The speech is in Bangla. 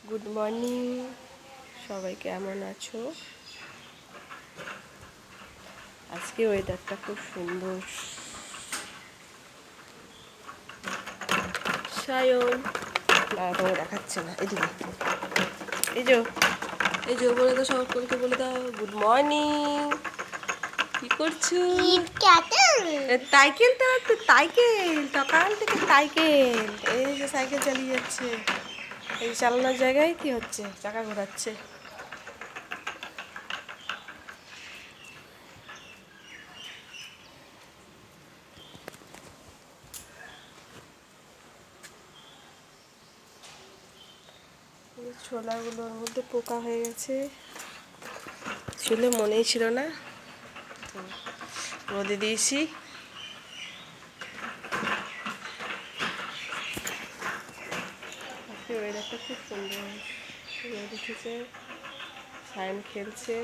গুড মর্নিং, সবাই কেমন আছো? আজকে ওয়েদারটা খুব সুন্দর। সায়ন না, তোমাকে দেখাচ্ছে না, এদিকে এই যে বলে দাও, সকলকে বলে দাও গুড মর্নিং। কি করছো? সাইকেল তো সাইকেল, সকাল থেকে সাইকেল। এই যে সাইকেল চালিয়ে যাচ্ছে, এই চালানোর জায়গায় কি হচ্ছে, চাকা ঘোরাচ্ছে। ছোলাগুলোর মধ্যে পোকা হয়ে গেছে, ছিল মনেই ছিল না, রোদে দিয়েছি। আজকে ওয়েদারটা খুব সুন্দর, রোদ উঠেছে, সায়ন খেলছে।